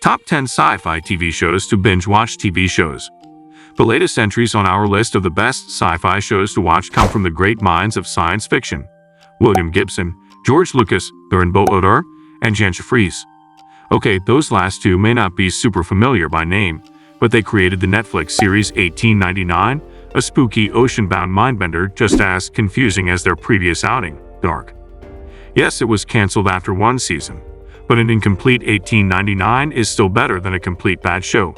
Top 10 Sci-Fi TV shows to binge-watch TV shows. The latest entries on our list of the best sci-fi shows to watch come from the great minds of science fiction: William Gibson, George Lucas, Theron Bodor, and Jan Jeffries. Okay, those last two may not be super familiar by name, but they created the Netflix series 1899, a spooky ocean-bound mindbender just as confusing as their previous outing, Dark. Yes, it was cancelled after one season, but an incomplete 1899 is still better than a complete bad show.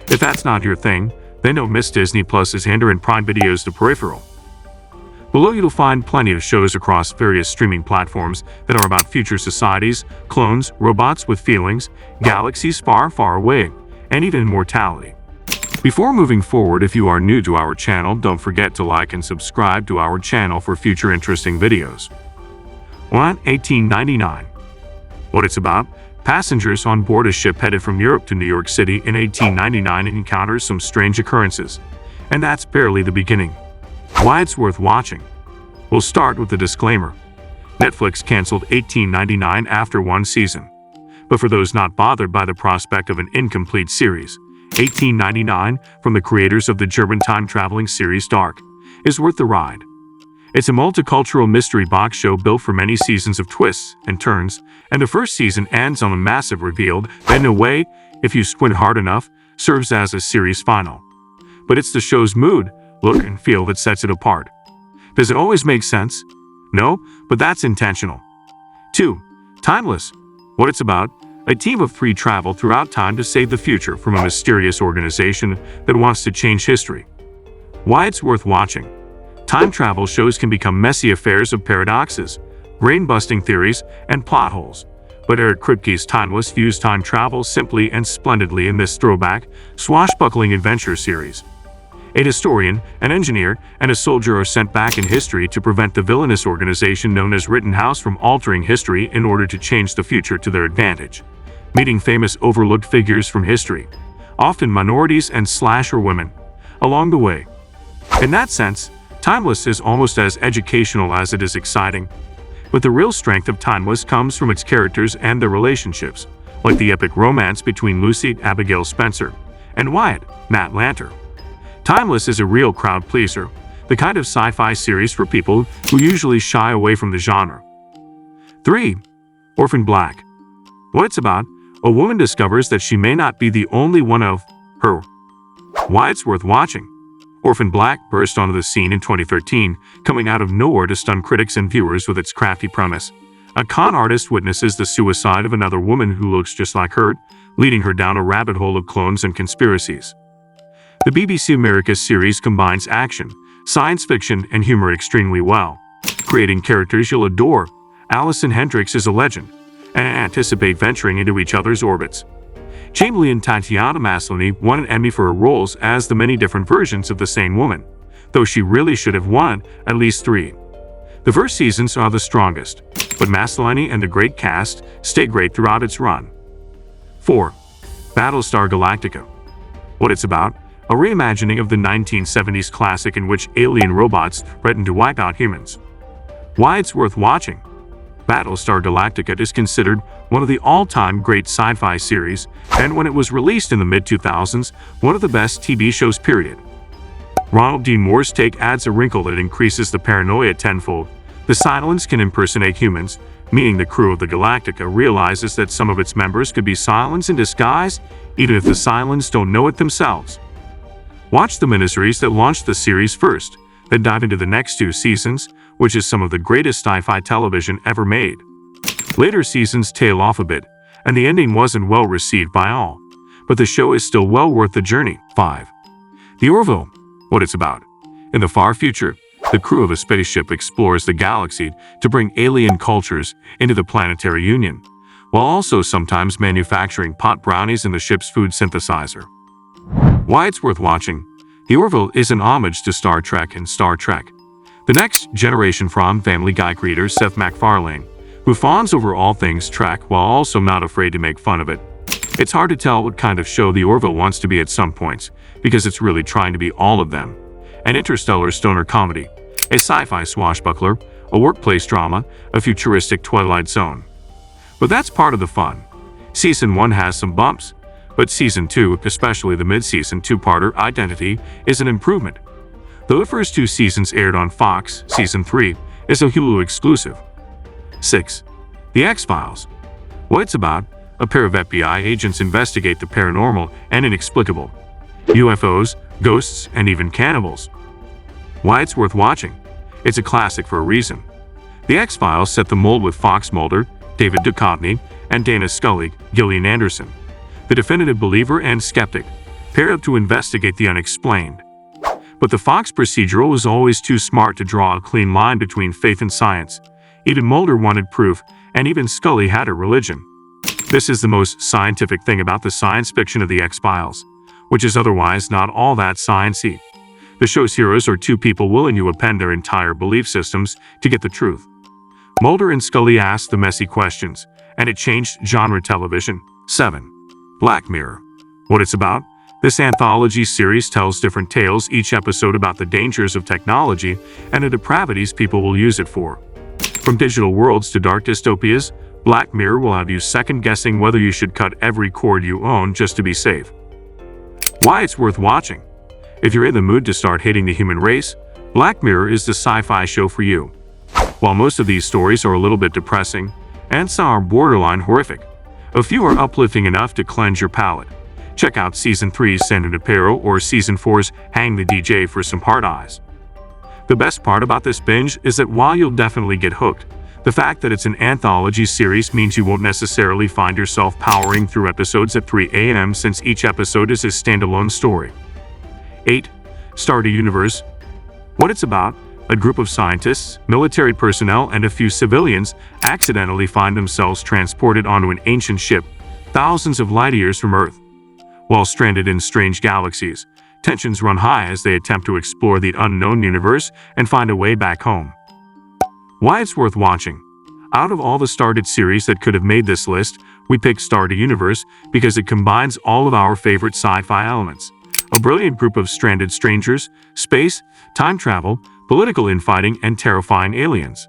If that's not your thing, then don't miss Disney Plus's Hander and Prime Video's The Peripheral. Below you'll find plenty of shows across various streaming platforms that are about future societies, clones, robots with feelings, galaxies far, far away, and even immortality. Before moving forward, if you are new to our channel, don't forget to like and subscribe to our channel for future interesting videos. 1. 1899. What it's about: passengers on board a ship headed from Europe to New York City in 1899 encounters some strange occurrences. And that's barely the beginning. Why it's worth watching. We'll start with the disclaimer. Netflix canceled 1899 after one season. But for those not bothered by the prospect of an incomplete series, 1899, from the creators of the German time-traveling series Dark, is worth the ride. It's a multicultural mystery box show built for many seasons of twists and turns, and the first season ends on a massive reveal that, in a way, if you squint hard enough, serves as a series final. But it's the show's mood, look, and feel that sets it apart. Does it always make sense? No, but that's intentional. 2. Timeless. What it's about: a team of 3 travel throughout time to save the future from a mysterious organization that wants to change history. Why it's worth watching. Time travel shows can become messy affairs of paradoxes, brain-busting theories, and plot holes. But Eric Kripke's Timeless views time travel simply and splendidly in this throwback, swashbuckling adventure series. A historian, an engineer, and a soldier are sent back in history to prevent the villainous organization known as Rittenhouse from altering history in order to change the future to their advantage. Meeting famous overlooked figures from history, often minorities and slasher women, along the way. In that sense, Timeless is almost as educational as it is exciting. But the real strength of Timeless comes from its characters and their relationships, like the epic romance between Lucy, Abigail Spencer, and Wyatt, Matt Lanter. Timeless is a real crowd pleaser, the kind of sci-fi series for people who usually shy away from the genre. 3. Orphan Black. What it's about: a woman discovers that she may not be the only one of her. Why it's worth watching. Orphan Black burst onto the scene in 2013, coming out of nowhere to stun critics and viewers with its crafty premise. A con artist witnesses the suicide of another woman who looks just like her, leading her down a rabbit hole of clones and conspiracies. The BBC America series combines action, science fiction, and humor extremely well, creating characters you'll adore. Alison Hendricks is a legend, and anticipate venturing into each other's orbits. Chamberlain and Tatiana Maslany won an Emmy for her roles as the many different versions of the same woman, though she really should have won at least 3. The first seasons are the strongest, but Maslany and the great cast stay great throughout its run. 4. Battlestar Galactica. What it's about: a reimagining of the 1970s classic in which alien robots threaten to wipe out humans. Why it's worth watching. Battlestar Galactica is considered one of the all-time great sci-fi series, and when it was released in the mid-2000s, one of the best TV shows period. Ronald D. Moore's take adds a wrinkle that increases the paranoia tenfold. The Cylons can impersonate humans, meaning the crew of the Galactica realizes that some of its members could be Cylons in disguise, even if the Cylons don't know it themselves. Watch the miniseries that launched the series first, then dive into the next 2 seasons, which is some of the greatest sci-fi television ever made. Later seasons tail off a bit, and the ending wasn't well received by all, but the show is still well worth the journey. 5. The Orville. What it's about. In the far future, the crew of a spaceship explores the galaxy to bring alien cultures into the planetary union, while also sometimes manufacturing pot brownies in the ship's food synthesizer. Why it's worth watching. The Orville is an homage to Star Trek and Star Trek: The Next Generation from Family Guy creator Seth MacFarlane, who fawns over all things Trek while also not afraid to make fun of it. It's hard to tell what kind of show The Orville wants to be at some points, because it's really trying to be all of them. An interstellar stoner comedy, a sci-fi swashbuckler, a workplace drama, a futuristic Twilight Zone. But that's part of the fun. Season 1 has some bumps, But Season 2, especially the mid-season two-parter Identity, is an improvement. Though the first 2 seasons aired on Fox, Season 3 is a Hulu exclusive. 6. The X-Files. What it's about: a pair of FBI agents investigate the paranormal and inexplicable. UFOs, ghosts, and even cannibals. Why it's worth watching? It's a classic for a reason. The X-Files set the mold with Fox Mulder, David Duchovny, and Dana Scully, Gillian Anderson, the definitive believer and skeptic, paired up to investigate the unexplained. But the Fox procedural was always too smart to draw a clean line between faith and science. Even Mulder wanted proof, and even Scully had a religion. This is the most scientific thing about the science fiction of the X-Files, which is otherwise not all that science-y. The show's heroes are 2 people willing to append their entire belief systems to get the truth. Mulder and Scully asked the messy questions, and it changed genre television. 7. Black Mirror. What it's about? This anthology series tells different tales, each episode about the dangers of technology and the depravities people will use it for. From digital worlds to dark dystopias, Black Mirror will have you second-guessing whether you should cut every cord you own just to be safe. Why it's worth watching? If you're in the mood to start hating the human race, Black Mirror is the sci-fi show for you. While most of these stories are a little bit depressing, and some are borderline horrific, a few are uplifting enough to cleanse your palate. Check out Season 3's San Junipero or Season 4's Hang the DJ for some hard eyes. The best part about this binge is that while you'll definitely get hooked, the fact that it's an anthology series means you won't necessarily find yourself powering through episodes at 3 a.m. since each episode is a standalone story. 8. Stardew Universe. What it's about: a group of scientists, military personnel, and a few civilians accidentally find themselves transported onto an ancient ship thousands of light years from Earth. While stranded in strange galaxies, tensions run high as they attempt to explore the unknown universe and find a way back home. Why it's worth watching? Out of all the started series that could have made this list, we picked Stardew Universe because it combines all of our favorite sci-fi elements. A brilliant group of stranded strangers, space, time travel, political infighting, and terrifying aliens.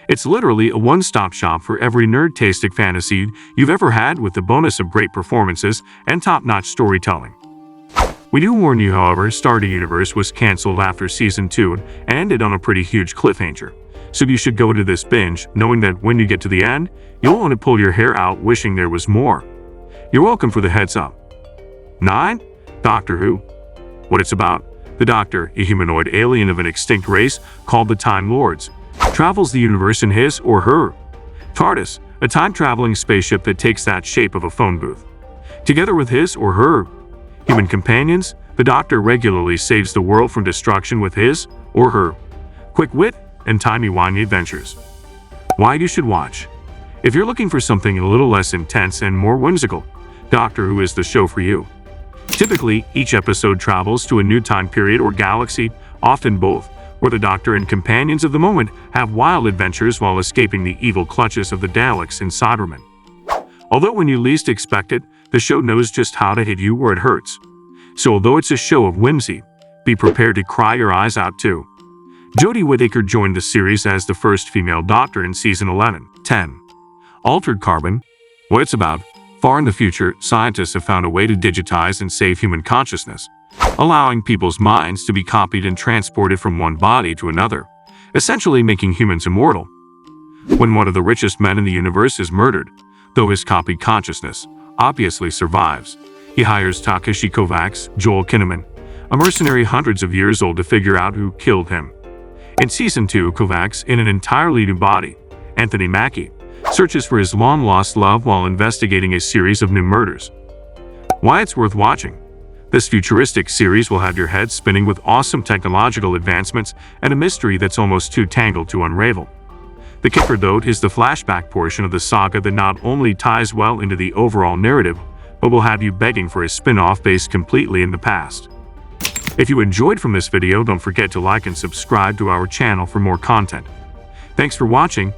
It's literally a one-stop shop for every nerd-tastic fantasy you've ever had, with the bonus of great performances and top-notch storytelling. We do warn you, however, Stardew Universe was cancelled after Season 2 and ended on a pretty huge cliffhanger. So you should go to this binge knowing that when you get to the end, you'll want to pull your hair out wishing there was more. You're welcome for the heads up. 9. Doctor Who. What it's about: the Doctor, a humanoid alien of an extinct race called the Time Lords, travels the universe in his or her TARDIS, a time-traveling spaceship that takes that shape of a phone booth. Together with his or her human companions, the Doctor regularly saves the world from destruction with his or her quick wit and timey-wimey adventures. Why you should watch? If you're looking for something a little less intense and more whimsical, Doctor Who is the show for you. Typically, each episode travels to a new time period or galaxy, often both, where the Doctor and companions of the moment have wild adventures while escaping the evil clutches of the Daleks and Cybermen. Although when you least expect it, the show knows just how to hit you where it hurts. So although it's a show of whimsy, be prepared to cry your eyes out too. Jodie Whittaker joined the series as the first female Doctor in Season 11. 10. Altered Carbon. What it's about: far in the future, scientists have found a way to digitize and save human consciousness, allowing people's minds to be copied and transported from one body to another, essentially making humans immortal. When one of the richest men in the universe is murdered, though his copied consciousness obviously survives, he hires Takeshi Kovacs, Joel Kinnaman, a mercenary hundreds of years old, to figure out who killed him. In Season 2, Kovacs, in an entirely new body, Anthony Mackie, searches for his long-lost love while investigating a series of new murders. Why it's worth watching? This futuristic series will have your head spinning with awesome technological advancements and a mystery that's almost too tangled to unravel. The kicker, though, is the flashback portion of the saga that not only ties well into the overall narrative, but will have you begging for a spin-off based completely in the past. If you enjoyed from this video, don't forget to like and subscribe to our channel for more content. Thanks for watching,